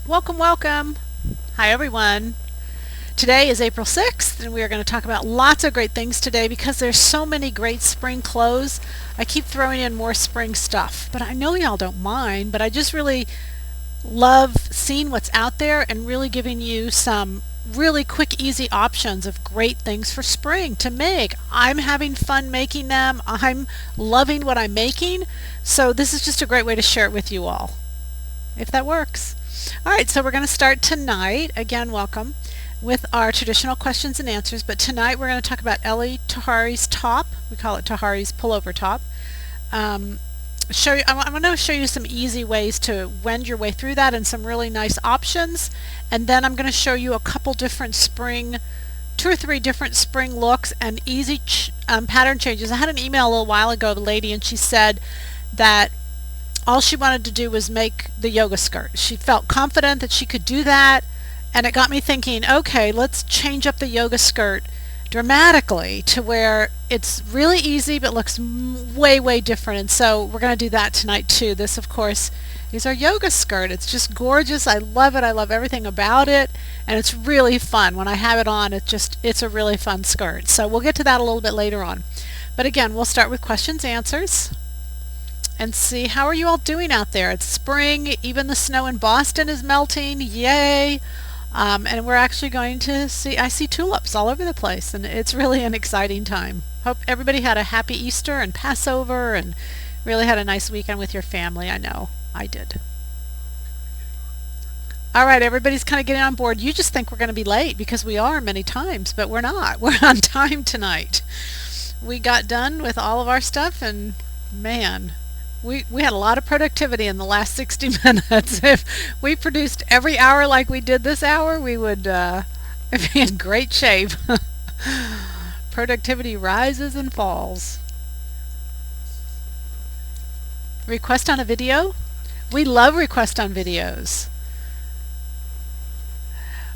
Welcome, welcome. Hi, everyone. Today is April 6th, and we are going to talk about lots of great things today because there's so many great spring clothes. I keep throwing in more spring stuff, but I know y'all don't mind, but I just really love seeing what's out there and really giving you some really quick, easy options of great things for spring to make. I'm having fun making them. I'm loving what I'm making, so this is just a great way to share it with you all, if that works. All right, so we're going to start tonight, again, welcome, with our traditional questions and answers, but tonight we're going to talk about Ellie Tahari's top. We call it Tahari's pullover top. I'm going to show you some easy ways to wend your way through that and some really nice options, and then I'm going to show you a couple different spring, two or three different spring looks and easy pattern changes. I had an email a little while ago of a lady, and she said that all she wanted to do was make the yoga skirt. She felt confident that she could do that, and it got me thinking, okay, let's change up the yoga skirt dramatically to where it's really easy but looks way, way different. And so we're going to do that tonight too. This, of course, is our yoga skirt. It's just gorgeous. I love it. I love everything about it, and it's really fun. When I have it on, it's a really fun skirt. So we'll get to that a little bit later on. But again, we'll start with questions, answers, and see how are you all doing out there. It's spring. Even the snow in Boston is melting. Yay! And we're actually going to I see tulips all over the place, and it's really an exciting time. Hope everybody had a happy Easter and Passover and really had a nice weekend with your family. I know I did. All right, everybody's kind of getting on board. You just think we're going to be late because we are many times, but we're not. We're on time tonight. We got done with all of our stuff, and man, we had a lot of productivity in the last 60 minutes. If we produced every hour like we did this hour, we would be in great shape. Productivity rises and falls. Request on a video? We love request on videos.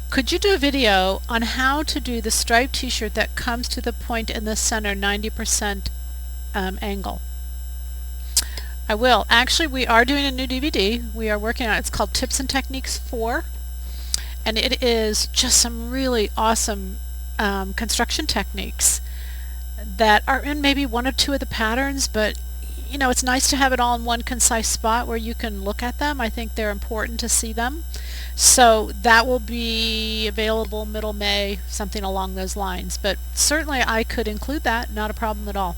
Could you do a video on how to do the striped t-shirt that comes to the point in the center 90% angle? I will. Actually, we are doing a new DVD. We are working on it. It's called Tips and Techniques 4. And it is just some really awesome construction techniques that are in maybe one or two of the patterns, but you know, it's nice to have it all in one concise spot where you can look at them. I think they're important to see them. So that will be available middle May, something along those lines. But certainly I could include that, not a problem at all.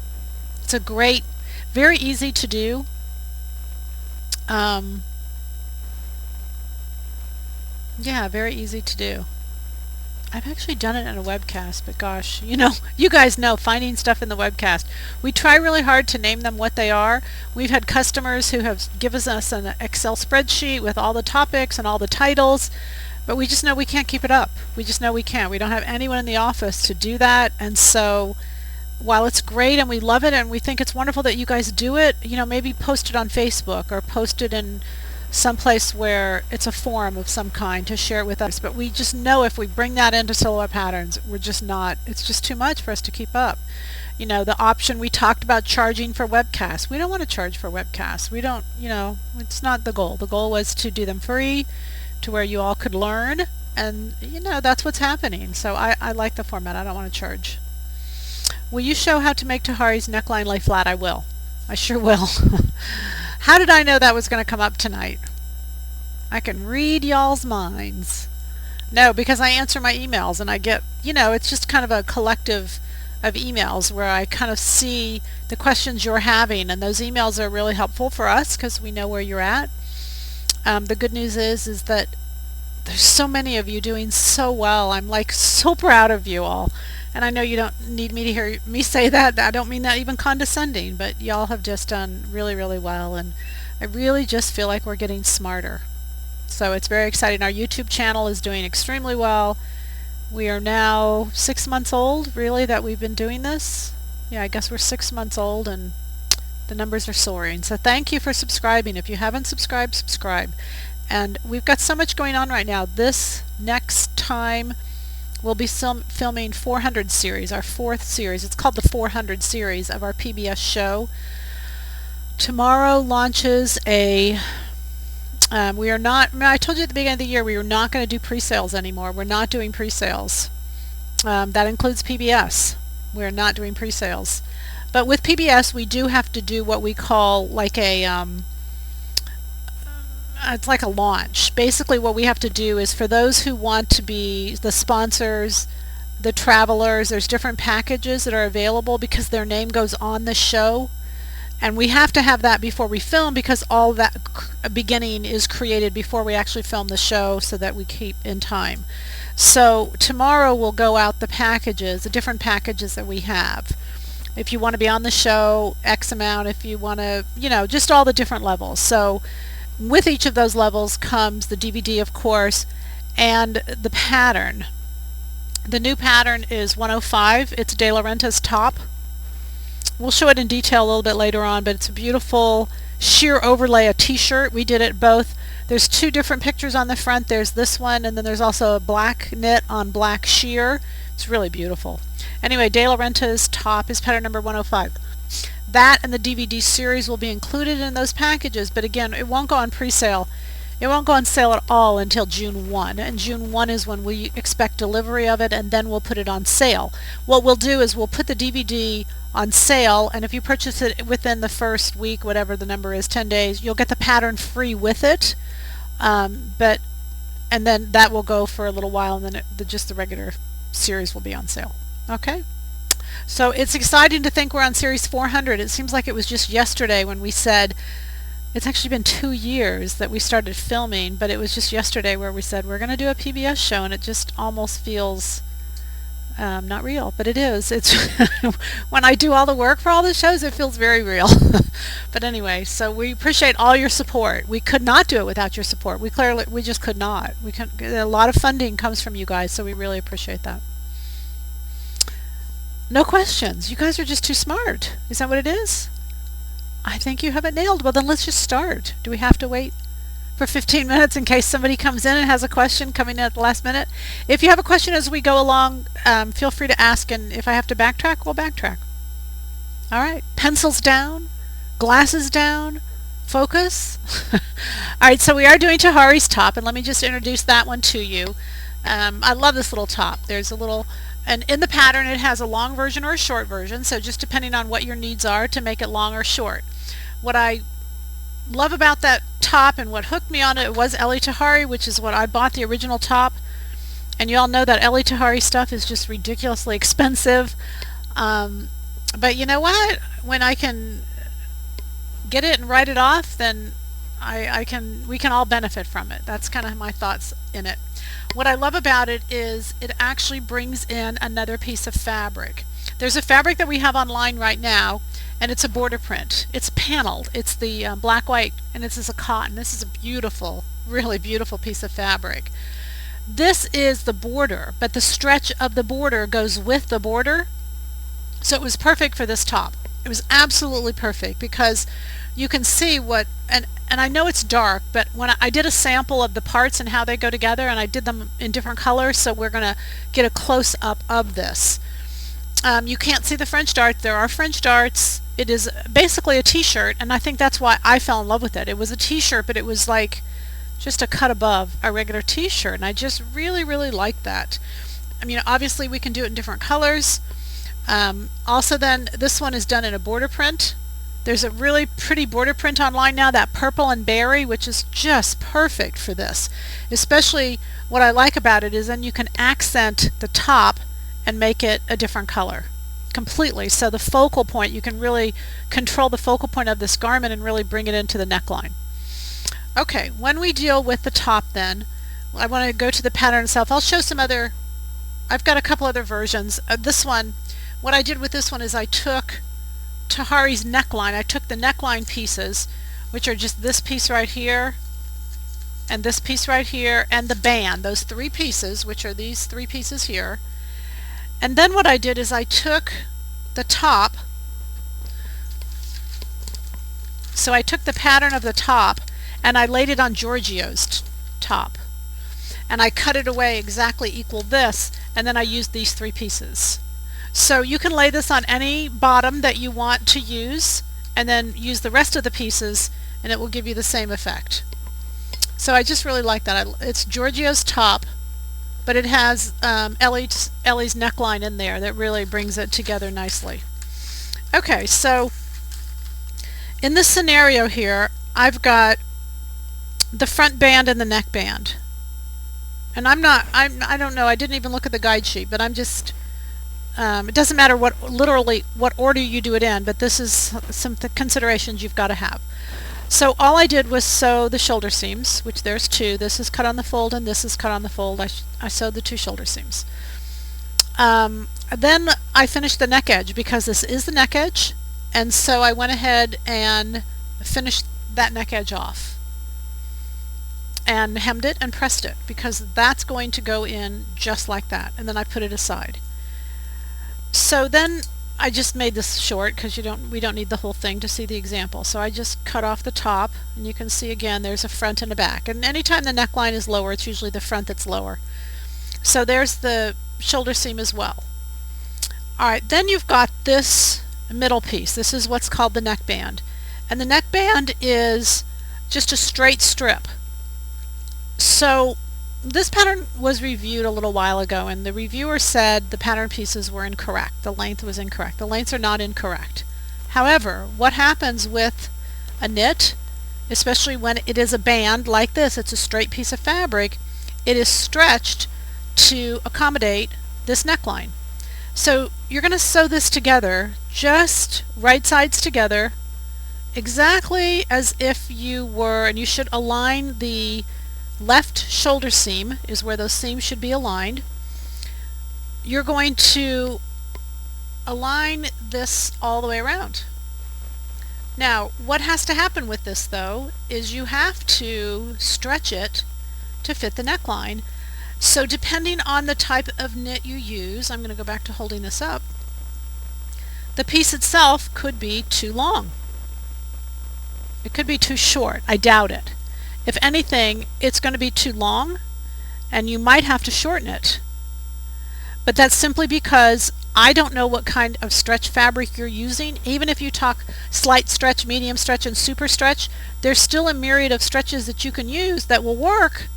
It's a great, very easy to do. Yeah, very easy to do. I've actually done it in a webcast, but gosh, you know, you guys know finding stuff in the webcast. We try really hard to name them what they are. We've had customers who have given us an Excel spreadsheet with all the topics and all the titles, but we just know we can't keep it up. We just know we can't. We don't have anyone in the office to do that, and so while it's great and we love it and we think it's wonderful that you guys do it, you know, maybe post it on Facebook or post it in someplace where it's a forum of some kind to share it with us. But we just know if we bring that into Silhouette Patterns, we're just not, it's just too much for us to keep up. You know, the option we talked about, charging for webcasts. We don't want to charge for webcasts. We don't, you know, it's not the goal. The goal was to do them free to where you all could learn, and you know, that's what's happening. So I like the format. I don't want to charge. Will you show how to make Tahari's neckline lay flat? I will. I sure will. How did I know that was going to come up tonight? I can read y'all's minds. No, because I answer my emails and I get, you know, it's just kind of a collective of emails where I kind of see the questions you're having, and those emails are really helpful for us because we know where you're at. The good news is that there's so many of you doing so well. I'm like so proud of you all. And I know you don't need me to hear me say that. I don't mean that even condescending, but y'all have just done really, really well. And I really just feel like we're getting smarter. So it's very exciting. Our YouTube channel is doing extremely well. We are now 6 months old, really, that we've been doing this. Yeah, I guess we're 6 months old, and the numbers are soaring. So thank you for subscribing. If you haven't subscribed, subscribe. And we've got so much going on right now. This next time we'll be filming 400 series, our 4th series. It's called the 400 series of our PBS show. Tomorrow launches a We are not, I told you at the beginning of the year we were not going to do pre-sales anymore. We're not doing pre-sales. That includes PBS. We're not doing pre-sales. But with PBS we do have to do what we call like a it's like a launch. Basically what we have to do is for those who want to be the sponsors, the travelers, there's different packages that are available because their name goes on the show. And we have to have that before we film because all that beginning is created before we actually film the show so that we keep in time. So tomorrow we'll go out the packages, the different packages that we have. If you want to be on the show, X amount. If you want to, just all the different levels. So with each of those levels comes the DVD, of course, and the pattern. The new pattern is 105. It's De La Renta's top. We'll show it in detail a little bit later on, but it's a beautiful sheer overlay, a t-shirt. We did it both. There's two different pictures on the front. There's this one, and then there's also a black knit on black sheer. It's really beautiful. Anyway, De La Renta's top is pattern number 105. That and the DVD series will be included in those packages, but again, it won't go on pre-sale. It won't go on sale at all until June 1, and June 1 is when we expect delivery of it, and then we'll put it on sale. What we'll do is we'll put the DVD on sale, and if you purchase it within the first week, whatever the number is, 10 days, you'll get the pattern free with it, and then that will go for a little while, and then just the regular series will be on sale. Okay? So it's exciting to think we're on series 400. It seems like it was just yesterday when we said, it's actually been 2 years that we started filming, but it was just yesterday where we said we're going to do a PBS show, and it just almost feels not real, but it is. It's when I do all the work for all the shows, it feels very real. But anyway, so we appreciate all your support. We could not do it without your support. We just could not. A lot of funding comes from you guys, so we really appreciate that. No questions. You guys are just too smart. Is that what it is? I think you have it nailed. Well, then let's just start. Do we have to wait for 15 minutes in case somebody comes in and has a question coming in at the last minute? If you have a question as we go along, feel free to ask, and if I have to backtrack, we'll backtrack. All right. Pencils down, glasses down, focus. All right, so we are doing Tahari's top, and let me just introduce that one to you. I love this little top. There's a little... And in the pattern it has a long version or a short version, so just depending on what your needs are to make it long or short. What I love about that top and what hooked me on it was Ellie Tahari, which is what I bought, the original top. And you all know that Ellie Tahari stuff is just ridiculously expensive. But you know what? When I can get it and write it off, then we can all benefit from it. That's kind of my thoughts in it. What I love about it is it actually brings in another piece of fabric. There's a fabric that we have online right now, and it's a border print. It's paneled. It's the black white, and this is a cotton. This is a beautiful, really beautiful piece of fabric. This is the border, but the stretch of the border goes with the border, so it was perfect for this top. It was absolutely perfect because you can see what, and I know it's dark, but when I did a sample of the parts and how they go together, and I did them in different colors, so we're going to get a close-up of this. You can't see the French darts. There are French darts. It is basically a t-shirt, and I think that's why I fell in love with it. It was a t-shirt, but it was like just a cut above a regular t-shirt, and I just really, really like that. I mean, obviously we can do it in different colors. Also then, this one is done in a border print. There's a really pretty border print online now, that purple and berry, which is just perfect for this. Especially what I like about it is then you can accent the top and make it a different color completely. So the focal point, you can really control the focal point of this garment and really bring it into the neckline. Okay, when we deal with the top then, I want to go to the pattern itself. I'll show some other, I've got a couple other versions. This one, what I did with this one is I took Tahari's neckline. I took the neckline pieces, which are just this piece right here and this piece right here and the band, those three pieces, which are these three pieces here. And then what I did is I took the top, so I took the pattern of the top and I laid it on Giorgio's top, and I cut it away exactly equal this, and then I used these three pieces. So you can lay this on any bottom that you want to use and then use the rest of the pieces and it will give you the same effect. So I just really like that. It's Giorgio's top, but it has Ellie's neckline in there that really brings it together nicely. Okay, so in this scenario here, I've got the front band and the neck band. And I don't know, I didn't even look at the guide sheet, but I'm just, it doesn't matter literally what order you do it in, but this is some considerations you've got to have. So all I did was sew the shoulder seams, which there's two. This is cut on the fold and this is cut on the fold. I sewed the two shoulder seams. Then I finished the neck edge because this is the neck edge, and so I went ahead and finished that neck edge off and hemmed it and pressed it because that's going to go in just like that, and then I put it aside. So then I just made this short because we don't need the whole thing to see the example. So I just cut off the top, and you can see again there's a front and a back, and anytime the neckline is lower, it's usually the front that's lower. So there's the shoulder seam as well. Alright, then you've got this middle piece. This is what's called the neckband, and the neckband is just a straight strip. So this pattern was reviewed a little while ago, and the reviewer said the pattern pieces were incorrect. The length was incorrect. The lengths are not incorrect. However, what happens with a knit, especially when it is a band like this, it's a straight piece of fabric, it is stretched to accommodate this neckline. So you're going to sew this together, just right sides together, exactly as if you were, and you should align the left shoulder seam is where those seams should be aligned. You're going to align this all the way around. Now, what has to happen with this though is you have to stretch it to fit the neckline. So depending on the type of knit you use, I'm going to go back to holding this up, the piece itself could be too long. It could be too short. I doubt it. If anything, it's going to be too long, and you might have to shorten it. But that's simply because I don't know what kind of stretch fabric you're using. Even if you talk slight stretch, medium stretch, and super stretch, there's still a myriad of stretches that you can use that will work,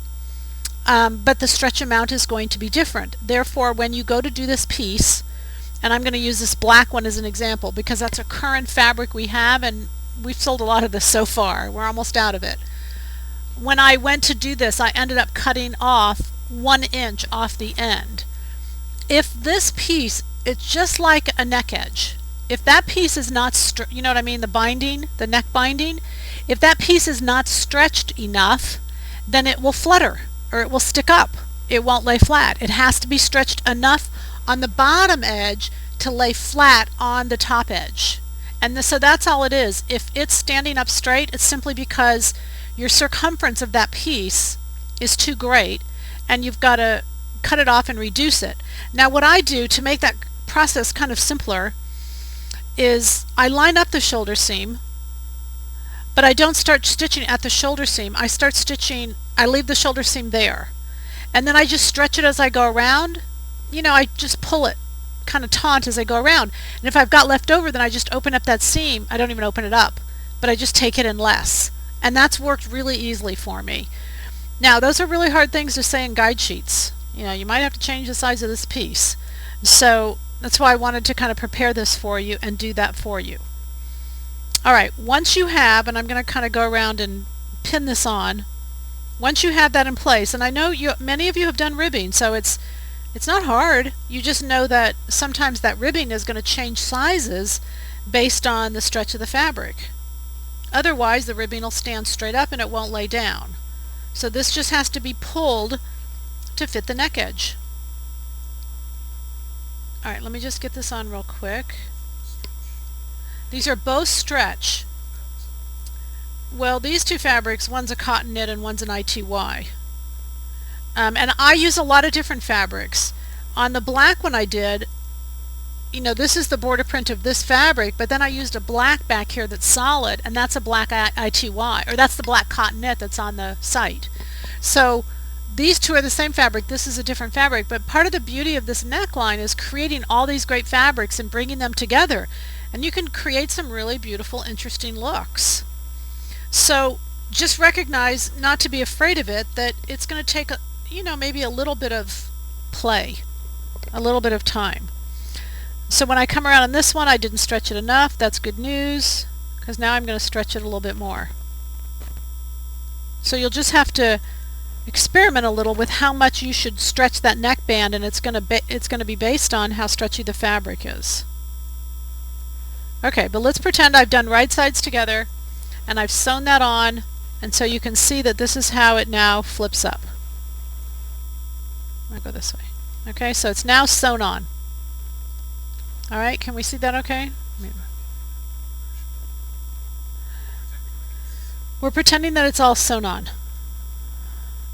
but the stretch amount is going to be different. Therefore, when you go to do this piece, and I'm going to use this black one as an example because that's a current fabric we have, and we've sold a lot of this so far. We're almost out of it. When I went to do this, I ended up cutting off 1 inch off the end. If this piece, it's just like a neck edge. If that piece is not, you know what I mean, the binding, the neck binding, if that piece is not stretched enough, then it will flutter or it will stick up. It won't lay flat. It has to be stretched enough on the bottom edge to lay flat on the top edge. And so that's all it is. If it's standing up straight, it's simply because your circumference of that piece is too great and you've got to cut it off and reduce it. Now what I do to make that process kind of simpler is I line up the shoulder seam, but I don't start stitching at the shoulder seam. I start stitching, I leave the shoulder seam there, and then I just stretch it as I go around. You know, I just pull it kind of taut as I go around, and if I've got left over, then I just open up that seam. I don't even open it up, but I just take it in less. And that's worked really easily for me. Now, those are really hard things to say in guide sheets. You know, you might have to change the size of this piece. So that's why I wanted to kind of prepare this for you and do that for you. Alright, once you have, and I'm going to kind of go around and pin this on, once you have that in place, and I know many of you have done ribbing, so it's not hard. You just know that sometimes that ribbing is going to change sizes based on the stretch of the fabric. Otherwise, the ribbing will stand straight up and it won't lay down. So this just has to be pulled to fit the neck edge. Alright, let me just get this on real quick. These are both stretch. Well, these two fabrics, one's a cotton knit and one's an ITY. And I use a lot of different fabrics. On the black one I did, you know, this is the border print of this fabric, but then I used a black back here that's solid, and that's a black ITY, or that's the black cotton knit that's on the site. So these two are the same fabric, this is a different fabric, but part of the beauty of this neckline is creating all these great fabrics and bringing them together, and you can create some really beautiful, interesting looks. So just recognize, not to be afraid of it, that it's going to take, maybe a little bit of play, a little bit of time. So when I come around on this one, I didn't stretch it enough. That's good news, because now I'm going to stretch it a little bit more. So you'll just have to experiment a little with how much you should stretch that neckband, and it's going to be based on how stretchy the fabric is. Okay, but let's pretend I've done right sides together and I've sewn that on, and so you can see that this is how it now flips up. I'm going to go this way. Okay, so it's now sewn on. Alright, can we see that okay? We're pretending that it's all sewn on.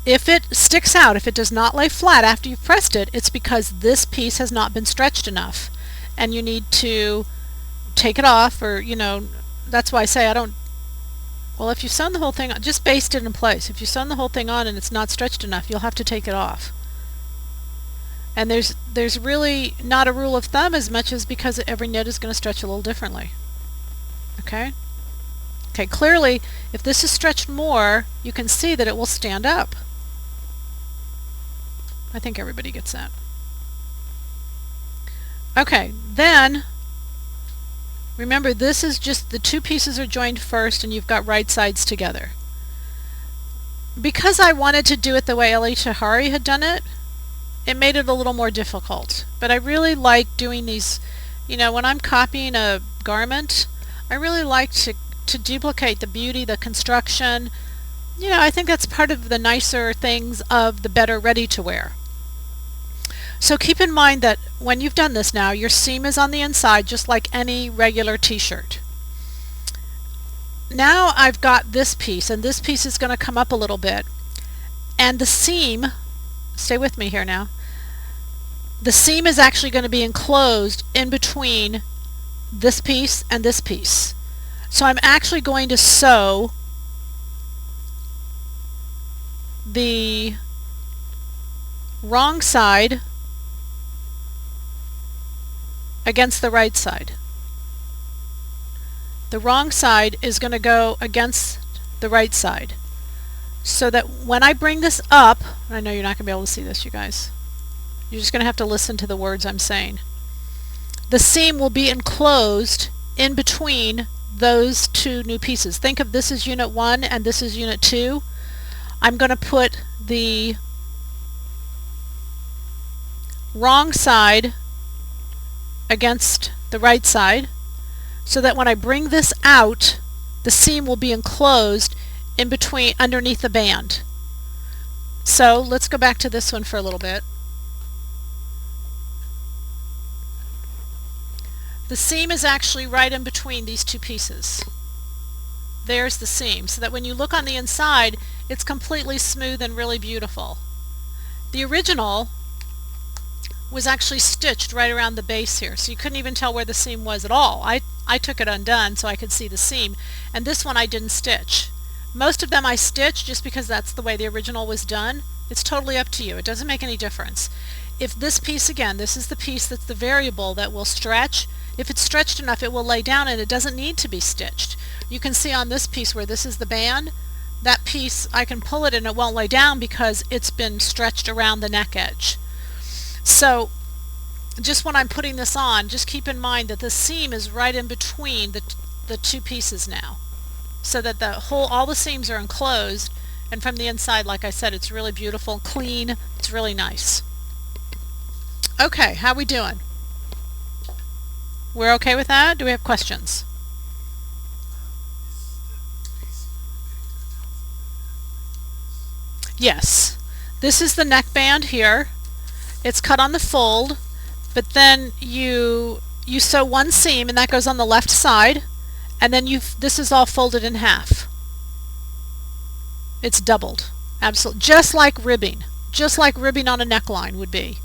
If it sticks out, if it does not lay flat after you've pressed it, it's because this piece has not been stretched enough, and you need to take it off, or that's why I say well, if you've sewn the whole thing on, just baste it in place. If you've sewn the whole thing on and it's not stretched enough, you'll have to take it off. And there's really not a rule of thumb as much as because every knit is going to stretch a little differently. Okay? Okay, clearly, if this is stretched more, you can see that it will stand up. I think everybody gets that. Okay, then remember, this is just the two pieces are joined first and you've got right sides together. Because I wanted to do it the way Ellie Tahari had done it, it made it a little more difficult. But I really like doing these, when I'm copying a garment, I really like to duplicate the beauty, the construction. I think that's part of the nicer things of the better ready-to-wear. So keep in mind that when you've done this now, your seam is on the inside just like any regular t-shirt. Now I've got this piece, and this piece is going to come up a little bit. And the seam, stay with me here now, the seam is actually going to be enclosed in between this piece and this piece. So I'm actually going to sew the wrong side against the right side. The wrong side is going to go against the right side, so that when I bring this up, I know you're not going to be able to see this, you guys. You're just going to have to listen to the words I'm saying. The seam will be enclosed in between those two new pieces. Think of this as unit 1 and this is unit 2. I'm going to put the wrong side against the right side, so that when I bring this out, the seam will be enclosed in between, underneath the band. So let's go back to this one for a little bit. The seam is actually right in between these two pieces. There's the seam, so that when you look on the inside, it's completely smooth and really beautiful. The original was actually stitched right around the base here, so you couldn't even tell where the seam was at all. I took it undone so I could see the seam, and this one I didn't stitch. Most of them I stitched just because that's the way the original was done. It's totally up to you. It doesn't make any difference. If this piece, again, this is the piece that's the variable that will stretch. If it's stretched enough, it will lay down and it doesn't need to be stitched. You can see on this piece where this is the band, that piece I can pull it and it won't lay down because it's been stretched around the neck edge. So just when I'm putting this on, just keep in mind that the seam is right in between the two pieces now, so that all the seams are enclosed, and from the inside, like I said, it's really beautiful, clean, it's really nice. Okay, how we doing? We're okay with that? Do we have questions? Yes. This is the neckband here. It's cut on the fold, but then you sew one seam, and that goes on the left side, and then this is all folded in half. It's doubled. Absolutely. Just like ribbing. Just like ribbing on a neckline would be.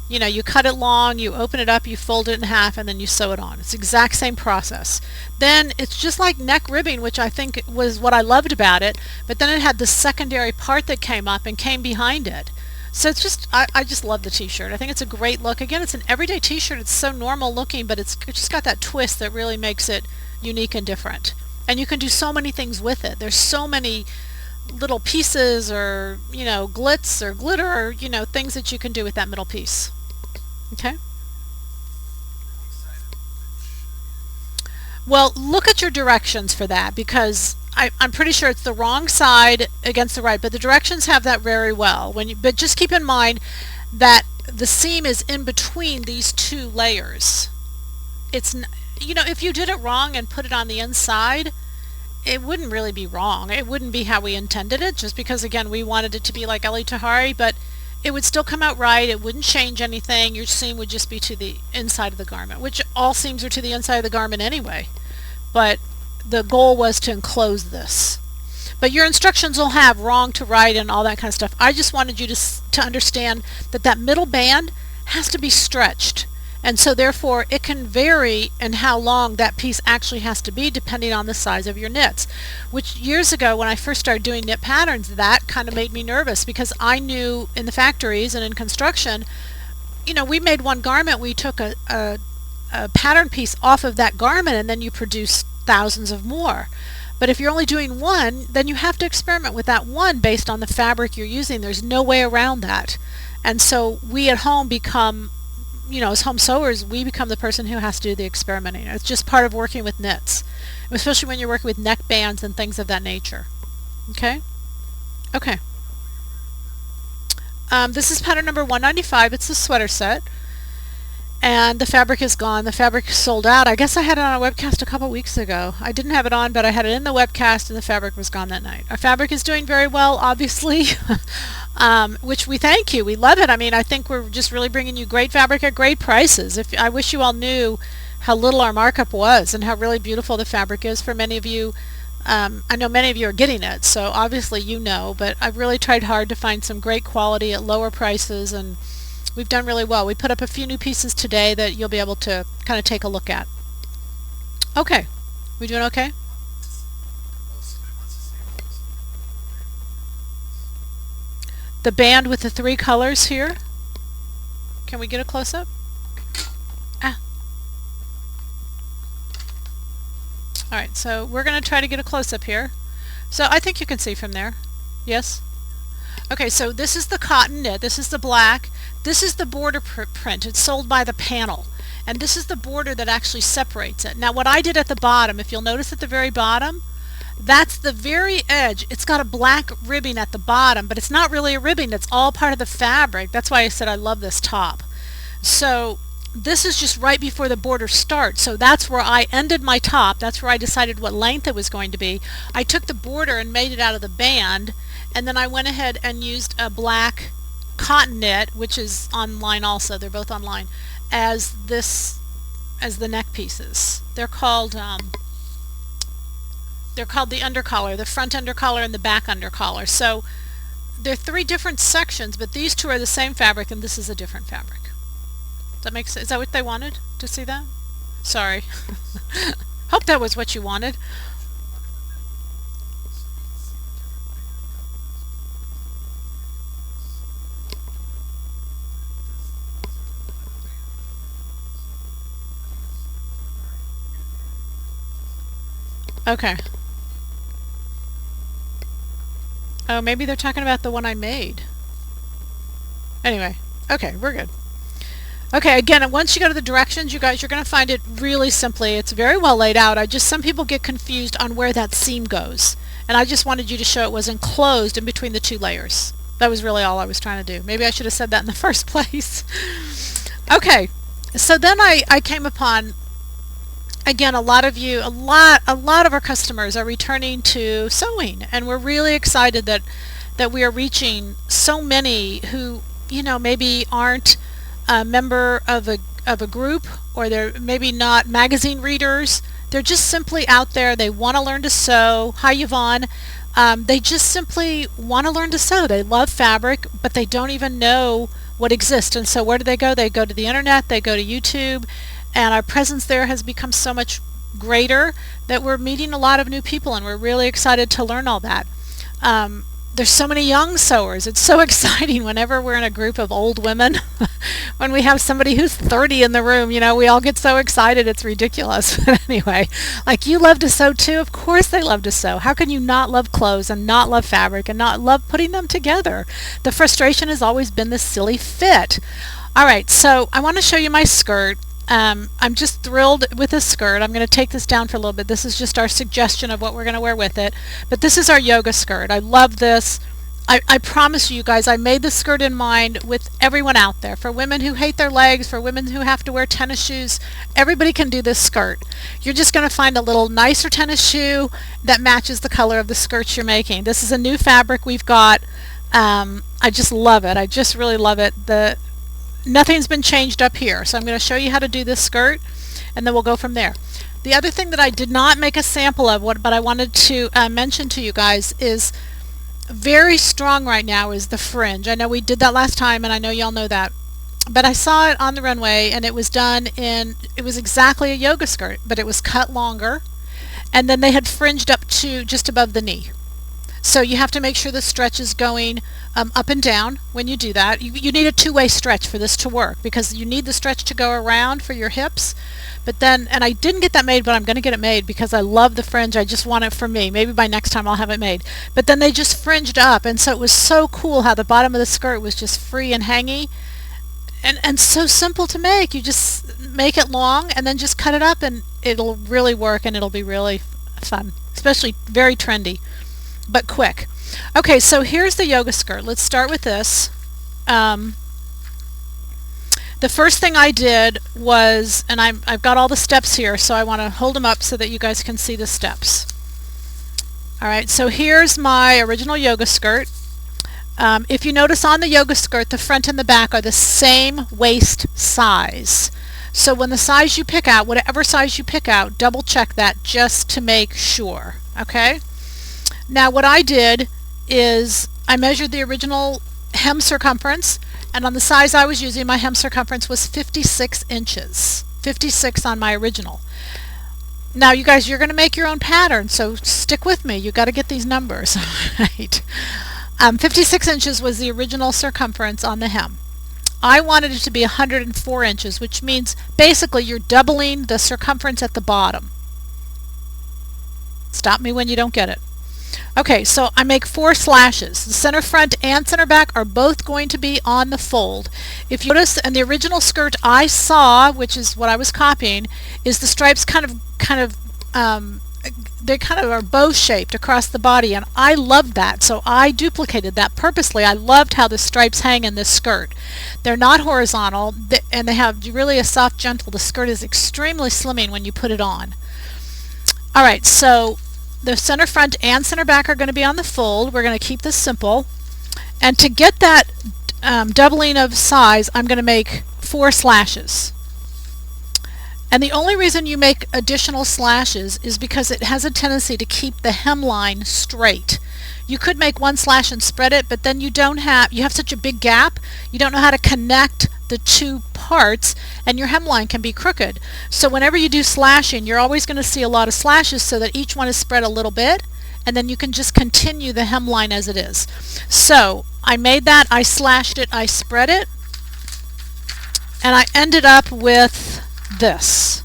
You cut it long, you open it up, you fold it in half, and then you sew it on. It's the exact same process. Then it's just like neck ribbing, which I think was what I loved about it, but then it had this secondary part that came up and came behind it. So it's just, I just love the t-shirt. I think it's a great look. Again, it's an everyday t-shirt. It's so normal looking, but it's just got that twist that really makes it unique and different. And you can do so many things with it. There's so many little pieces or, glitz or glitter or, things that you can do with that middle piece. Okay? Well, look at your directions for that, because I'm pretty sure it's the wrong side against the right, but the directions have that very well. But just keep in mind that the seam is in between these two layers. It's, if you did it wrong and put it on the inside, it wouldn't really be wrong. It wouldn't be how we intended it, just because, again, we wanted it to be like Ellie Tahari, but it would still come out right. It wouldn't change anything. Your seam would just be to the inside of the garment, which all seams are to the inside of the garment anyway. But the goal was to enclose this. But your instructions will have wrong to right and all that kind of stuff. I just wanted you to understand that that middle band has to be stretched. And so therefore it can vary in how long that piece actually has to be depending on the size of your knits. Which years ago when I first started doing knit patterns, that kind of made me nervous, because I knew in the factories and in construction, we made one garment, we took a pattern piece off of that garment and then you produce thousands of more. But if you're only doing one, then you have to experiment with that one based on the fabric you're using. There's no way around that. And so we at home become, as home sewers, we become the person who has to do the experimenting. It's just part of working with knits, especially when you're working with neck bands and things of that nature. Okay? Okay. This is pattern number 195. It's the sweater set. And the fabric is gone. The fabric is sold out. I guess I had it on a webcast a couple weeks ago. I didn't have it on, but I had it in the webcast and the fabric was gone that night. Our fabric is doing very well, obviously, which we thank you. We love it. I mean, I think we're just really bringing you great fabric at great prices. I wish you all knew how little our markup was and how really beautiful the fabric is for many of you. I know many of you are getting it, so obviously but I've really tried hard to find some great quality at lower prices, and we've done really well. We put up a few new pieces today that you'll be able to kind of take a look at. Okay. We doing okay? The band with the 3 colors here. Can we get a close-up? Alright, so we're going to try to get a close-up here. So I think you can see from there. Yes? Okay, so this is the cotton knit. This is the black. This is the border print. It's sold by the panel. And this is the border that actually separates it. Now what I did at the bottom, if you'll notice at the very bottom, that's the very edge. It's got a black ribbing at the bottom, but it's not really a ribbing. It's all part of the fabric. That's why I said I love this top. So this is just right before the border starts. So that's where I ended my top. That's where I decided what length it was going to be. I took the border and made it out of the band, and then I went ahead and used a black cotton knit, which is online also. They're both online, as the neck pieces. They're called the undercollar, the front undercollar and the back undercollar. So they're 3 different sections, but these 2 are the same fabric and this is a different fabric. Does that make sense? Is that what they wanted to see that? Sorry. Hope that was what you wanted. Okay. Oh, maybe they're talking about the one I made. Anyway, okay, we're good. Okay, again, once you go to the directions, you guys, you're going to find it really simply. It's very well laid out. Some people get confused on where that seam goes. And I just wanted you to show it was enclosed in between the 2 layers. That was really all I was trying to do. Maybe I should have said that in the first place. Okay, so then I came upon, again, a lot of our customers are returning to sewing, and we're really excited that we are reaching so many who, maybe aren't a member of a group, or they're maybe not magazine readers. They're just simply out there. They want to learn to sew. Hi, Yvonne. They just simply want to learn to sew. They love fabric, but they don't even know what exists. And so where do they go? They go to the internet. They go to YouTube. And our presence there has become so much greater that we're meeting a lot of new people, and we're really excited to learn all that. there's so many young sewers. It's so exciting whenever we're in a group of old women. When we have somebody who's 30 in the room, you know, we all get so excited, it's ridiculous. But anyway, like, you love to sew too? Of course they love to sew. How can you not love clothes and not love fabric and not love putting them together? The frustration has always been this silly fit. All right, so I want to show you my skirt. I'm just thrilled with this skirt. I'm going to take this down for a little bit. This is just our suggestion of what we're going to wear with it. But this is our yoga skirt. I love this. I promise you guys, I made this skirt in mind with everyone out there. For women who hate their legs, for women who have to wear tennis shoes, everybody can do this skirt. You're just going to find a little nicer tennis shoe that matches the color of the skirt you're making. This is a new fabric we've got. I just love it. I just really love it. Nothing's been changed up here, so I'm going to show you how to do this skirt, and then we'll go from there. The other thing that I did not make a sample of, but I wanted to mention to you guys, is very strong right now is the fringe. I know we did that last time, and I know y'all know that, but I saw it on the runway, and it was exactly a yoga skirt, but it was cut longer, and then they had fringed up to just above the knee. So you have to make sure the stretch is going up and down when you do that. You need a two-way stretch for this to work, because you need the stretch to go around for your hips. But then, and I didn't get that made, but I'm going to get it made because I love the fringe. I just want it for me. Maybe by next time I'll have it made. But then they just fringed up, and so it was so cool how the bottom of the skirt was just free and hangy. And so simple to make. You just make it long and then just cut it up, and it'll really work, and it'll be really fun. Especially very trendy, but quick. Okay, so here's the yoga skirt. Let's start with this. The first thing I did was, and I've got all the steps here, so I want to hold them up so that you guys can see the steps. Alright, so here's my original yoga skirt. If you notice on the yoga skirt, the front and the back are the same waist size. So when the size you pick out, whatever size you pick out, double check that just to make sure. Okay? Now what I did is I measured the original hem circumference, and on the size I was using, my hem circumference was 56 inches. 56 on my original. Now you guys, you're going to make your own pattern, so stick with me. You've got to get these numbers right. 56 inches was the original circumference on the hem. I wanted it to be 104 inches, which means basically you're doubling the circumference at the bottom. Stop me when you don't get it. Okay, so I make 4 slashes. The center front and center back are both going to be on the fold. If you notice, in the original skirt I saw, which is what I was copying, is the stripes they kind of are bow shaped across the body, and I loved that, so I duplicated that purposely. I loved how the stripes hang in this skirt. They're not horizontal, and they have really a soft, gentle. The skirt is extremely slimming when you put it on. Alright, so the center front and center back are going to be on the fold. We're going to keep this simple. And to get that doubling of size, I'm going to make 4 slashes. And the only reason you make additional slashes is because it has a tendency to keep the hemline straight. You could make 1 slash and spread it, but then you have such a big gap, you don't know how to connect the 2 parts, and your hemline can be crooked. So whenever you do slashing, you're always going to see a lot of slashes so that each one is spread a little bit, and then you can just continue the hemline as it is. So I made that, I slashed it, I spread it, and I ended up with this.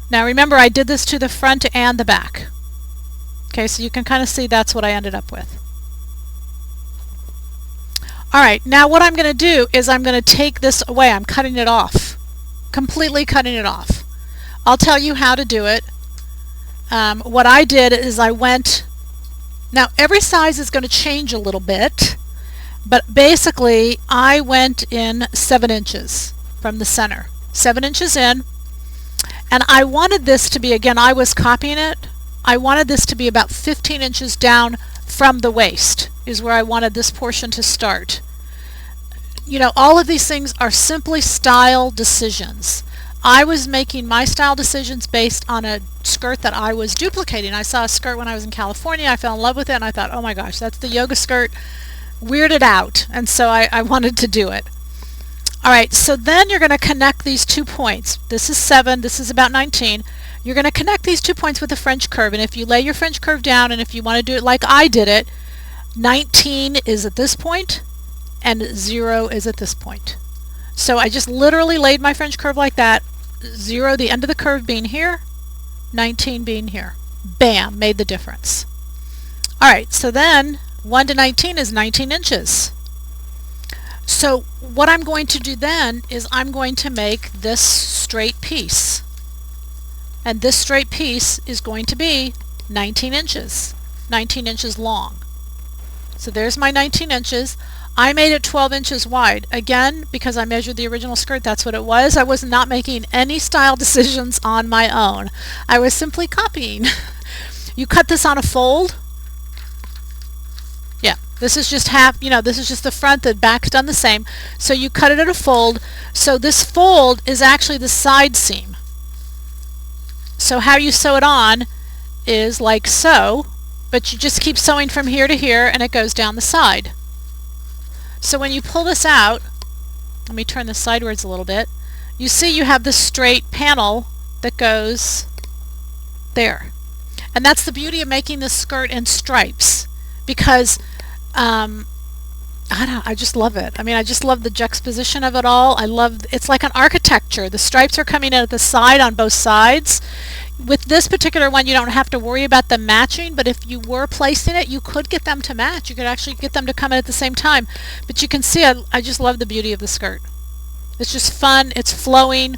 Now remember, I did this to the front and the back. Okay, so you can kind of see that's what I ended up with. Alright, now what I'm going to do is I'm going to take this away. I'm cutting it off. Completely cutting it off. I'll tell you how to do it. What I did is I went... Now every size is going to change a little bit, but basically I went in 7 inches from the center. 7 inches in, and I wanted this to be, again, I was copying it, I wanted this to be about 15 inches down from the waist is where I wanted this portion to start. You know, all of these things are simply style decisions. I was making my style decisions based on a skirt that I was duplicating. I saw a skirt when I was in California, I fell in love with it, and I thought, oh my gosh, that's the yoga skirt, weirded out, and so I wanted to do it. Alright, so then you're going to connect these 2 points. This is 7, this is about 19. You're going to connect these 2 points with a French curve, and if you lay your French curve down, and if you want to do it like I did it, 19 is at this point, and 0 is at this point. So I just literally laid my French curve like that, 0, the end of the curve being here, 19 being here. Bam, made the difference. Alright, so then 1 to 19 is 19 inches. So what I'm going to do then is I'm going to make this straight piece. And this straight piece is going to be 19 inches long. So there's my 19 inches. I made it 12 inches wide. Again, because I measured the original skirt, that's what it was. I was not making any style decisions on my own. I was simply copying. You cut this on a fold. Yeah, this is just half, this is just the front, the back's done the same. So you cut it at a fold. So this fold is actually the side seam. So how you sew it on is like so, but you just keep sewing from here to here and it goes down the side. So when you pull this out, let me turn this sideways a little bit, you see you have this straight panel that goes there. And that's the beauty of making this skirt in stripes, because I just love it. I mean, I just love the juxtaposition of it all. It's like an architecture. The stripes are coming in at the side on both sides. With this particular one, you don't have to worry about them matching, but if you were placing it, you could get them to match. You could actually get them to come in at the same time. But you can see I just love the beauty of the skirt. It's just fun. It's flowing.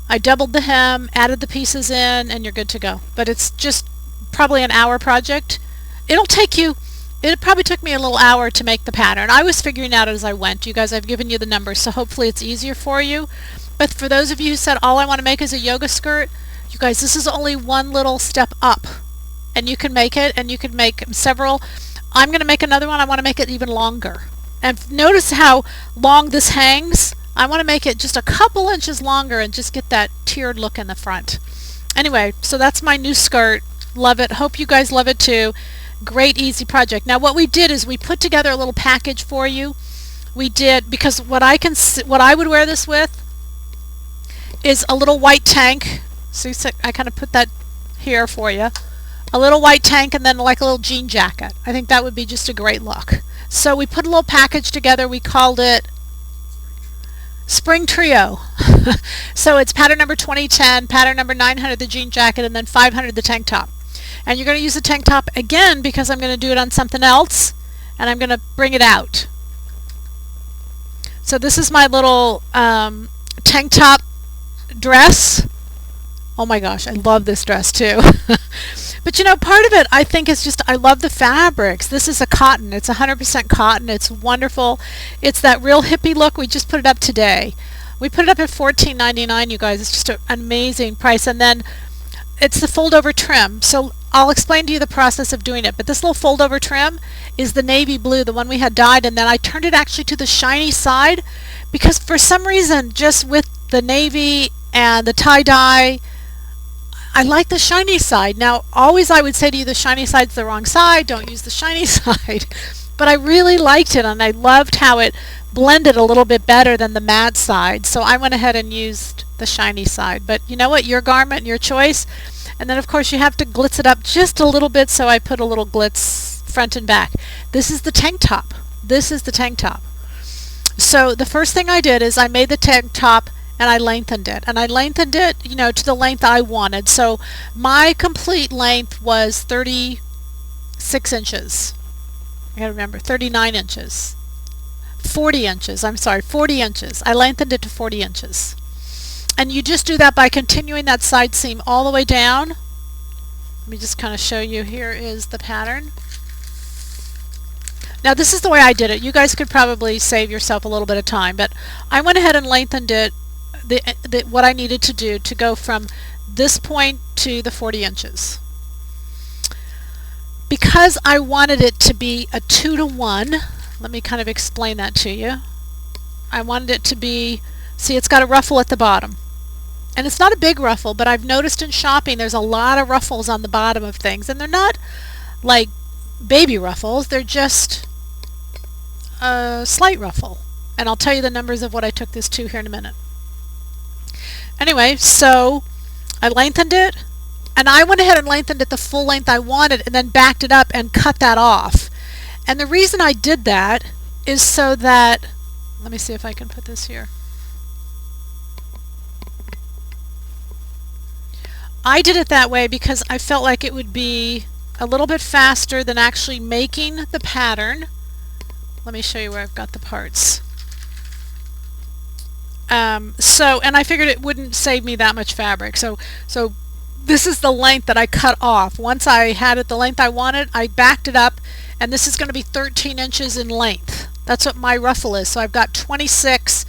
I doubled the hem, added the pieces in, and you're good to go. But it's just probably an hour project. It probably took me a little hour to make the pattern. I was figuring out as I went. You guys, I've given you the numbers, so hopefully it's easier for you. But for those of you who said, all I want to make is a yoga skirt, you guys, this is only one little step up. And you can make it, and you can make several. I'm going to make another one. I want to make it even longer. And notice how long this hangs. I want to make it just a couple inches longer and just get that tiered look in the front. Anyway, so that's my new skirt. Love it. Hope you guys love it too. Great, easy project. Now what we did is we put together a little package for you. We did, because what I would wear this with is a little white tank. So I kind of put that here for you. A little white tank and then like a little jean jacket. I think that would be just a great look. So we put a little package together. We called it Spring Trio. So it's pattern number 2010, pattern number 900 the jean jacket, and then 500 the tank top. And you're going to use the tank top again because I'm going to do it on something else, and I'm going to bring it out. So this is my little tank top dress. Oh my gosh, I love this dress too. But part of it I think is just I love the fabrics. This is a cotton. It's 100% cotton. It's wonderful. It's that real hippie look. We just put it up today. We put it up at $14.99, you guys. It's just an amazing price. And then it's the fold over trim. So I'll explain to you the process of doing it. But this little fold over trim is the navy blue, the one we had dyed, and then I turned it actually to the shiny side because for some reason just with the navy and the tie-dye, I like the shiny side. Now, always I would say to you the shiny side's the wrong side, don't use the shiny side. But I really liked it and I loved how it blended a little bit better than the matte side. So I went ahead and used the shiny side. But you know what? Your garment, your choice. And then of course you have to glitz it up just a little bit, so I put a little glitz front and back. This is the tank top. This is the tank top. So the first thing I did is I made the tank top and I lengthened it. And I lengthened it, to the length I wanted. So my complete length was 36 inches. I gotta remember, 39 inches. 40 inches, I'm sorry, 40 inches. I lengthened it to 40 inches. And you just do that by continuing that side seam all the way down. Let me just kind of show you. Here is the pattern. Now this is the way I did it. You guys could probably save yourself a little bit of time, but I went ahead and lengthened it what I needed to do to go from this point to the 40 inches. Because I wanted it to be a 2-to-1, let me kind of explain that to you. I wanted it to be, see, it's got a ruffle at the bottom. And it's not a big ruffle, but I've noticed in shopping there's a lot of ruffles on the bottom of things, and they're not like baby ruffles, they're just a slight ruffle. And I'll tell you the numbers of what I took this to here in a minute. Anyway, so I lengthened it, and I went ahead and lengthened it the full length I wanted and then backed it up and cut that off. And the reason I did that is so that, let me see if I can put this here. I did it that way because I felt like it would be a little bit faster than actually making the pattern. Let me show you where I've got the parts. And I figured it wouldn't save me that much fabric. So this is the length that I cut off. Once I had it the length I wanted, I backed it up, and this is going to be 13 inches in length. That's what my ruffle is. So I've got 26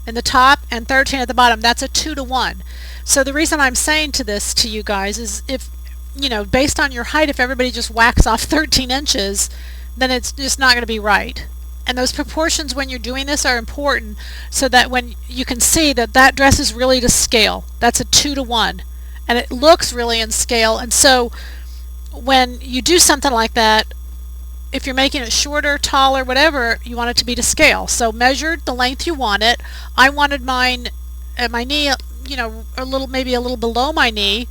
in the top and 13 at the bottom. That's a 2-to-1. So the reason I'm saying this to you guys is, if, you know, based on your height, if everybody just whacks off 13 inches, then it's just not going to be right. And those proportions when you're doing this are important, so that when you can see that that dress is really to scale. That's a 2-to-1, and it looks really in scale. And so when you do something like that, if you're making it shorter, taller, whatever, you want it to be to scale. So measured the length you want it. I wanted mine at my knee, you know, maybe a little below my knee.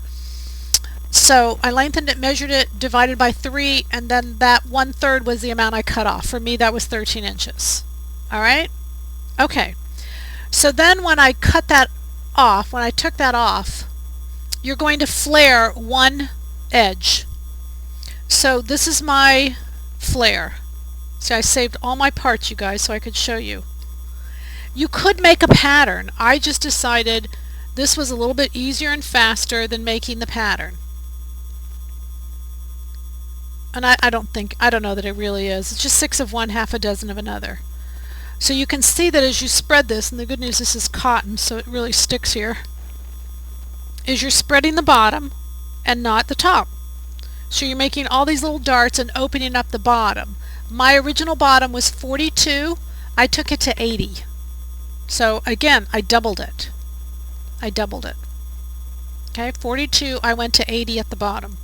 So I lengthened it, measured it, divided by 3, and then that 1/3 was the amount I cut off. For me, that was 13 inches. All right? Okay. So then when I cut that off, when I took that off, you're going to flare one edge. So this is my flare. See, I saved all my parts, you guys, so I could show you. You could make a pattern. I just decided this was a little bit easier and faster than making the pattern. And I don't know that it really is. It's just 6 of one, half a dozen of another. So you can see that as you spread this, and the good news, this is cotton, so it really sticks here, is you're spreading the bottom and not the top. So you're making all these little darts and opening up the bottom. My original bottom was 42. I took it to 80. So again, I doubled it. Okay, 42, I went to 80 at the bottom.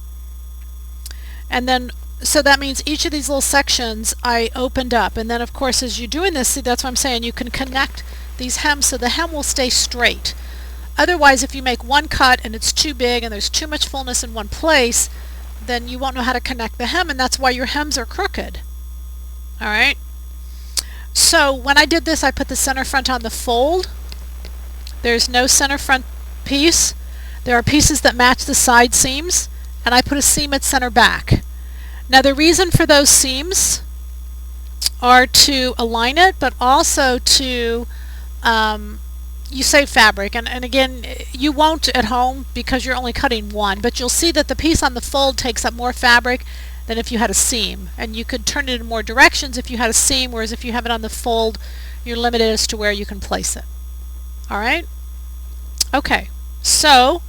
And then, so that means each of these little sections I opened up. And then of course, as you're doing this, see, that's what I'm saying, you can connect these hems so the hem will stay straight. Otherwise, if you make one cut and it's too big and there's too much fullness in one place, then you won't know how to connect the hem, and that's why your hems are crooked. All right? So when I did this, I put the center front on the fold. There's no center front piece. There are pieces that match the side seams, and I put a seam at center back. Now the reason for those seams are to align it, but also to you save fabric. And again, you won't at home because you're only cutting one, but you'll see that the piece on the fold takes up more fabric than if you had a seam, and you could turn it in more directions if you had a seam, whereas if you have it on the fold, you're limited as to where you can place it. All right? Okay, so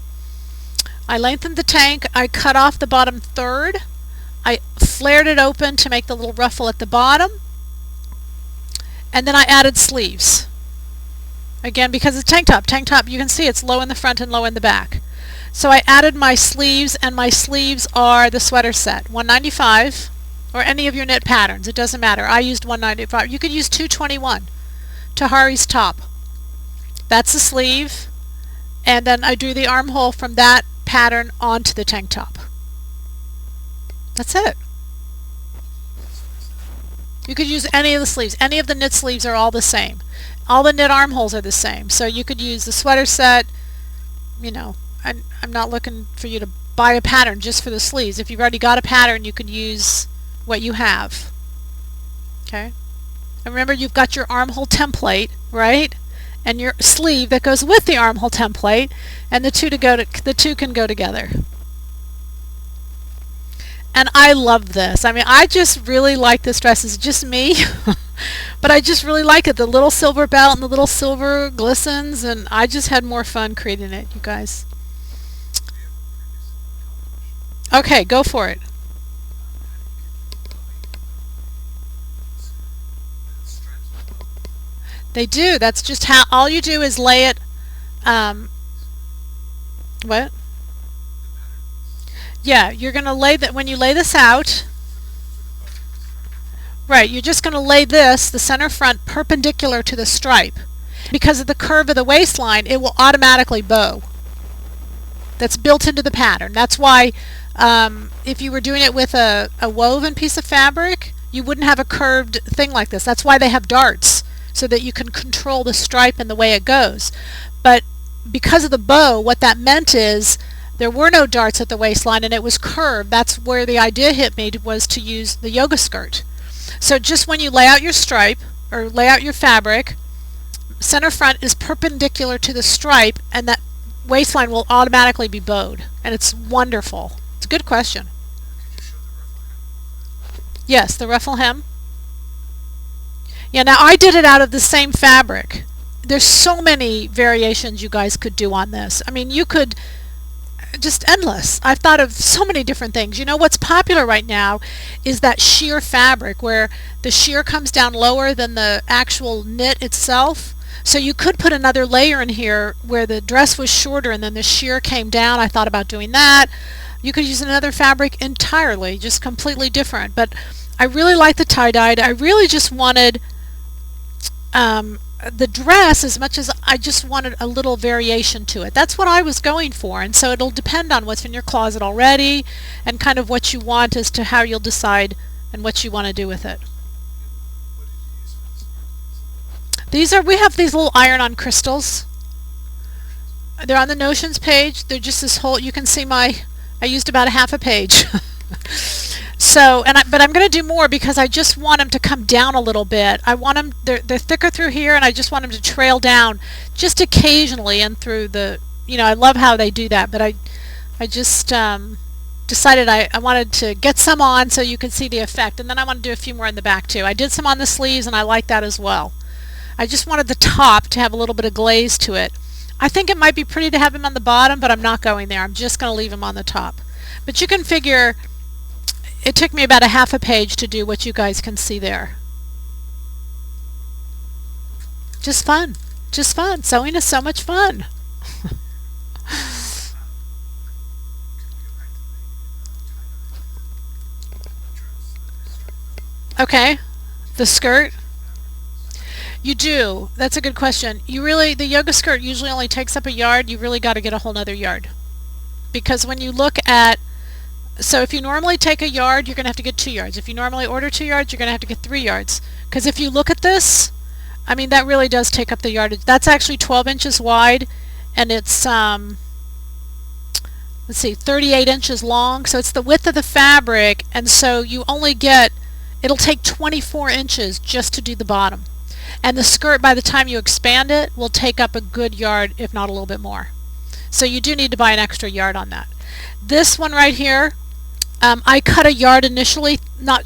I lengthened the tank, I cut off the bottom third, I flared it open to make the little ruffle at the bottom, and then I added sleeves. Again, because it's tank top, you can see it's low in the front and low in the back. So I added my sleeves, and my sleeves are the sweater set, $195, or any of your knit patterns, it doesn't matter. I used $195. You could use $221, Tahari's top. That's the sleeve, and then I drew the armhole from that pattern onto the tank top. That's it. You could use any of the sleeves. Any of the knit sleeves are all the same. All the knit armholes are the same. So you could use the sweater set. You know, I'm not looking for you to buy a pattern just for the sleeves. If you've already got a pattern, you could use what you have. Okay? And remember, you've got your armhole template, right? And your sleeve that goes with the armhole template, and the two can go together. And I love this. I mean, I just really like this dress. It's just me, but I just really like it. The little silver belt and the little silver glistens, and I just had more fun creating it, you guys. Okay, go for it. They do. That's just how, all you do is lay it, what? Yeah, you're going to lay that, when you lay this out, right, you're just going to lay this, the center front, perpendicular to the stripe. Because of the curve of the waistline, it will automatically bow. That's built into the pattern. That's why if you were doing it with a woven piece of fabric, you wouldn't have a curved thing like this. That's why they have darts, so that you can control the stripe and the way it goes. But because of the bow, what that meant is there were no darts at the waistline and it was curved. That's where the idea hit me, was to use the yoga skirt. So just when you lay out your stripe or lay out your fabric, center front is perpendicular to the stripe and that waistline will automatically be bowed, and it's wonderful. It's a good question. Yes, the ruffle hem. Yeah, now I did it out of the same fabric. There's so many variations you guys could do on this. I mean, you could just endless. I've thought of so many different things. You know what's popular right now is that sheer fabric where the sheer comes down lower than the actual knit itself. So you could put another layer in here where the dress was shorter and then the sheer came down. I thought about doing that. You could use another fabric entirely, just completely different. But I really like the tie-dyed. I really just wanted the dress as much as I just wanted a little variation to it. That's what I was going for, and so it'll depend on what's in your closet already and kind of what you want as to how you'll decide and what you want to do with it. We have these little iron-on crystals. They're on the Notions page. They're just this whole, you can see I used about a half a page. So, but I'm going to do more because I just want them to come down a little bit. I want them, they're thicker through here, and I just want them to trail down just occasionally and through the, I love how they do that, but I just decided I wanted to get some on so you can see the effect, and then I want to do a few more in the back too. I did some on the sleeves, and I like that as well. I just wanted the top to have a little bit of glaze to it. I think it might be pretty to have them on the bottom, but I'm not going there. I'm just going to leave them on the top. But you can figure it took me about a half a page to do what you guys can see there. Just fun. Just fun. Sewing is so much fun. Okay. The skirt. You do. That's a good question. The yoga skirt usually only takes up a yard. You really got to get a whole nother yard. Because when you look at, so if you normally take a yard, you're going to have to get 2 yards. If you normally order 2 yards, you're going to have to get 3 yards. Because if you look at this, I mean, that really does take up the yardage. That's actually 12 inches wide, and it's, let's see, 38 inches long. So it's the width of the fabric, and so you only get, it'll take 24 inches just to do the bottom. And the skirt, by the time you expand it, will take up a good yard, if not a little bit more. So you do need to buy an extra yard on that. This one right here, I cut a yard initially, not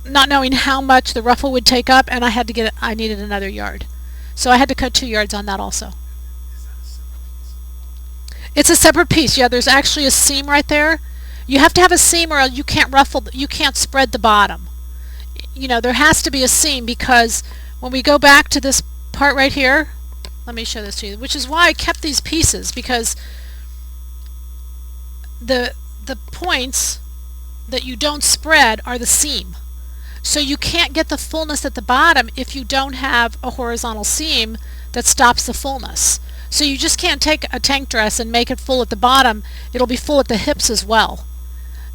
knowing how much the ruffle would take up, and I needed another yard. So I had to cut 2 yards on that also. It's a separate piece. Yeah, there's actually a seam right there. You have to have a seam or you can't spread the bottom. There has to be a seam, because when we go back to this part right here, let me show this to you, which is why I kept these pieces, because the points that you don't spread are the seam. So you can't get the fullness at the bottom if you don't have a horizontal seam that stops the fullness. So you just can't take a tank dress and make it full at the bottom. It'll be full at the hips as well.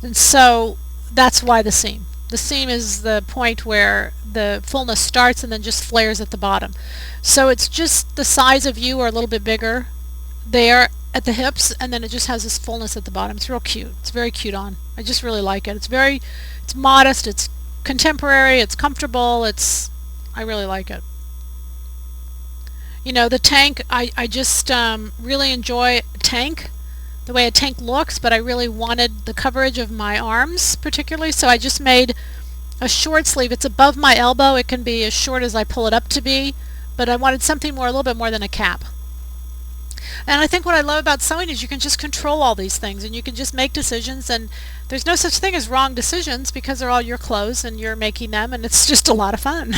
And so that's why the seam. The seam is the point where the fullness starts and then just flares at the bottom. So it's just the size of you or a little bit bigger there at the hips, and then it just has this fullness at the bottom. It's real cute. It's very cute on. I just really like it. It's modest, it's contemporary, it's comfortable, I really like it. The tank, I just really enjoy tank, the way a tank looks, but I really wanted the coverage of my arms particularly, so I just made a short sleeve. It's above my elbow. It can be as short as I pull it up to be, but I wanted something a little bit more than a cap. And I think what I love about sewing is you can just control all these things, and you can just make decisions, and there's no such thing as wrong decisions because they're all your clothes and you're making them, and it's just a lot of fun.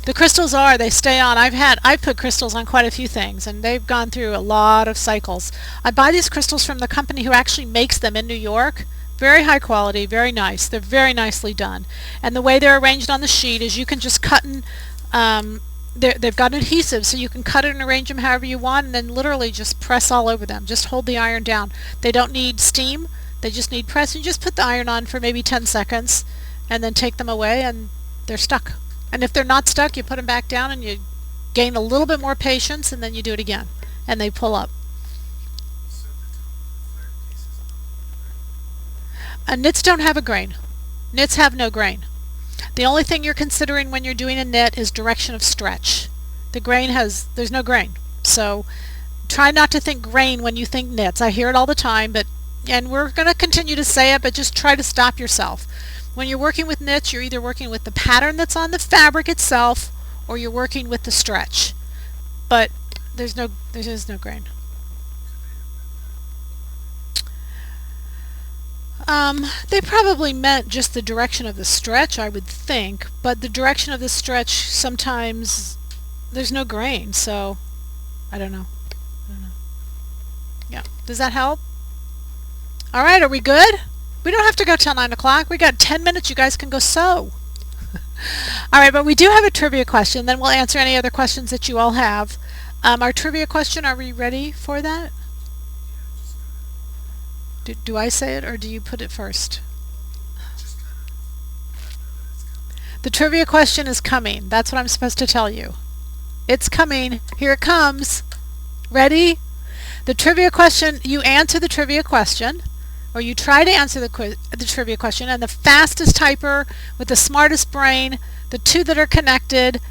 The crystals they stay on. I've put crystals on quite a few things, and they've gone through a lot of cycles. I buy these crystals from the company who actually makes them in New York. Very high quality, very nice. They're very nicely done. And the way they're arranged on the sheet is you can just cut and they've got adhesive, so you can cut it and arrange them however you want, and then literally just press all over them. Just hold the iron down. They don't need steam, They just need press. You just put the iron on for maybe 10 seconds and then take them away and they're stuck. And if they're not stuck, you put them back down and you gain a little bit more patience and then you do it again and they pull up. Knits don't have a grain. Knits have no grain. The only thing you're considering when you're doing a knit is direction of stretch. There's no grain. So try not to think grain when you think knits. I hear it all the time, and we're going to continue to say it, but just try to stop yourself. When you're working with knits, you're either working with the pattern that's on the fabric itself or you're working with the stretch. But there's no grain. They probably meant just the direction of the stretch, I would think, but the direction of the stretch sometimes there's no grain, so I don't know. Yeah, does that help? All right, are we good? We don't have to go till 9 o'clock. We got 10 minutes. You guys can go sew. All right, but we do have a trivia question. Then we'll answer any other questions that you all have. Our trivia question, are we ready for that? Do I say it or do you put it first? The trivia question is coming. That's what I'm supposed to tell you. It's coming. Here it comes. Ready? The trivia question, you answer the trivia question, or you try to answer the trivia question, and the fastest typer with the smartest brain, the two that are connected,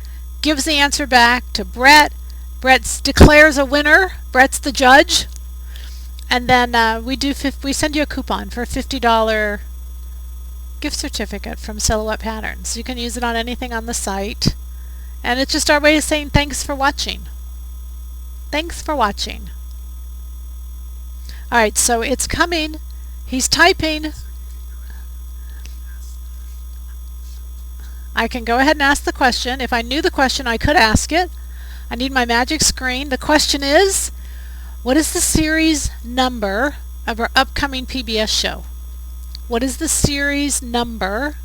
gives the answer back to Brett. Brett declares a winner. Brett's the judge. And then we send you a coupon for a $50 gift certificate from Silhouette Patterns. You can use it on anything on the site. And it's just our way of saying thanks for watching. Thanks for watching. Alright, so it's coming. He's typing. I can go ahead and ask the question. If I knew the question, I could ask it. I need my magic screen. The question is, what is the series number of our upcoming PBS show? What is the series number?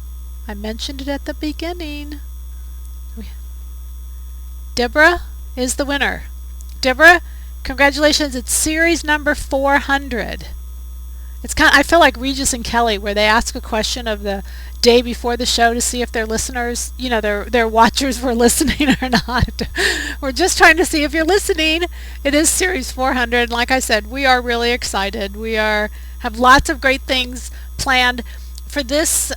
I mentioned it at the beginning. Deborah is the winner. Deborah, congratulations. It's series number 400. It's I feel like Regis and Kelly, where they ask a question of the day before the show to see if their listeners, their watchers were listening or not. We're just trying to see if you're listening. It is series 400. And like I said, we are really excited. We have lots of great things planned for this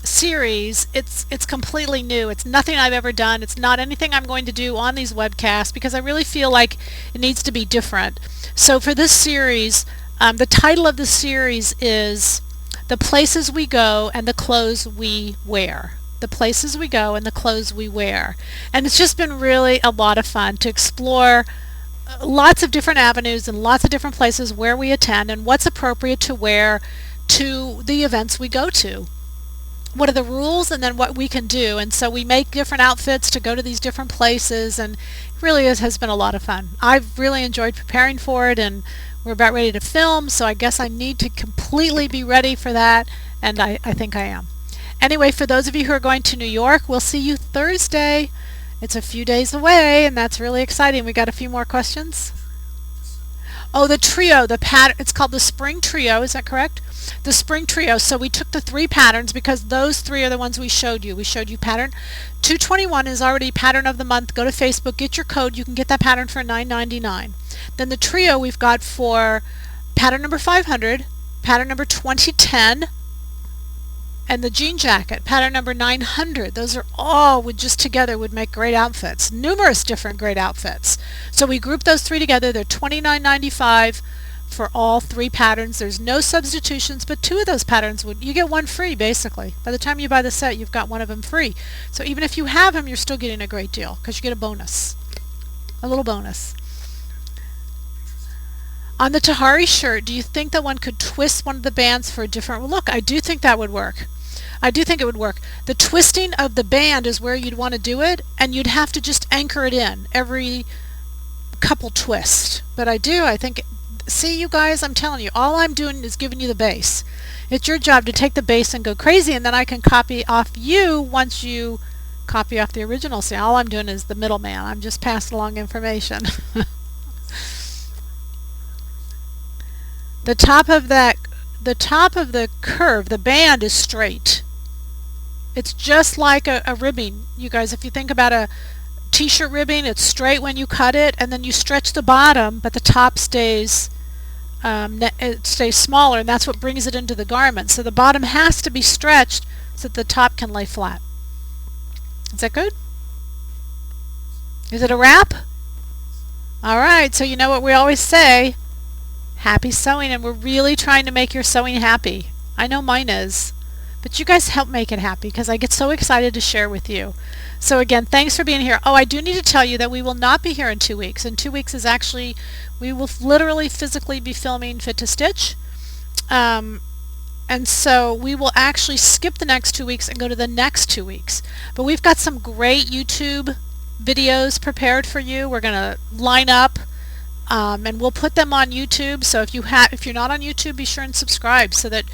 series. It's completely new. It's nothing I've ever done. It's not anything I'm going to do on these webcasts because I really feel like it needs to be different. So for this series, the title of the series is The Places We Go and the Clothes We Wear. The Places We Go and the Clothes We Wear. And it's just been really a lot of fun to explore lots of different avenues and lots of different places where we attend and what's appropriate to wear to the events we go to. What are the rules and then what we can do. And so we make different outfits to go to these different places, and it really has been a lot of fun. I've really enjoyed preparing for it, and we're about ready to film, so I guess I need to completely be ready for that, and I think I am. Anyway, for those of you who are going to New York, we'll see you Thursday. It's a few days away, and that's really exciting. We got a few more questions? Oh, the trio, the pattern, it's called the Spring Trio, is that correct? The Spring Trio. So we took the 3 patterns because those 3 are the ones we showed you. We showed you pattern 221 is already pattern of the month. Go to Facebook, get your code. You can get that pattern for $9.99. Then the trio we've got for pattern number 500, pattern number 2010, and the jean jacket, pattern number 900. Those are all together would make great outfits. Numerous different great outfits. So we grouped those 3 together. They're $29.95 for all 3 patterns. There's no substitutions, but 2 of those patterns you get 1 free basically. By the time you buy the set, you've got 1 of them free. So even if you have them, you're still getting a great deal because you get a bonus, a little bonus. On the Tahari shirt, do you think that one could twist one of the bands for a different look? I do think that would work. I do think it would work. The twisting of the band is where you'd want to do it, and you'd have to just anchor it in every couple twists. But I think, see you guys, I'm telling you, all I'm doing is giving you the base. It's your job to take the base and go crazy, and then I can copy off you once you copy off the original. See, all I'm doing is the middleman. I'm just passing along information. The top of that the top of the curve, the band, is straight. It's just like a ribbing. You guys, if you think about a t-shirt ribbing, it's straight when you cut it, and then you stretch the bottom, but the top stays it stays smaller, and that's what brings it into the garment. So the bottom has to be stretched so that the top can lay flat. Is that good? Is it a wrap? All right, so you know what we always say, happy sewing, and we're really trying to make your sewing happy. I know mine is, but you guys help make it happy because I get so excited to share with you. So again, thanks for being here. Oh, I do need to tell you that we will not be here in 2 weeks. In 2 weeks is actually, we will literally physically be filming Fit to Stitch. And so we will actually skip the next 2 weeks and go to the next 2 weeks. But we've got some great YouTube videos prepared for you. We're going to line up and we'll put them on YouTube. So if you're not on YouTube, be sure and subscribe so that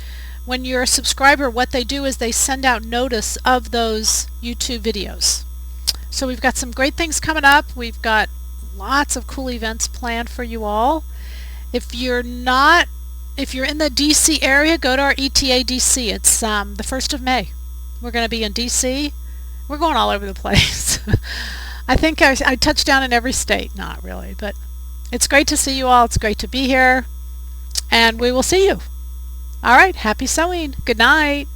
when you're a subscriber, what they do is they send out notice of those YouTube videos. So we've got some great things coming up. We've got lots of cool events planned for you all. If you're in the DC area, go to our ETA DC. It's the 1st of May. We're going to be in DC. We're going all over the place. I think I touched down in every state. Not really, but it's great to see you all. It's great to be here, and we will see you. All right, happy sewing. Good night.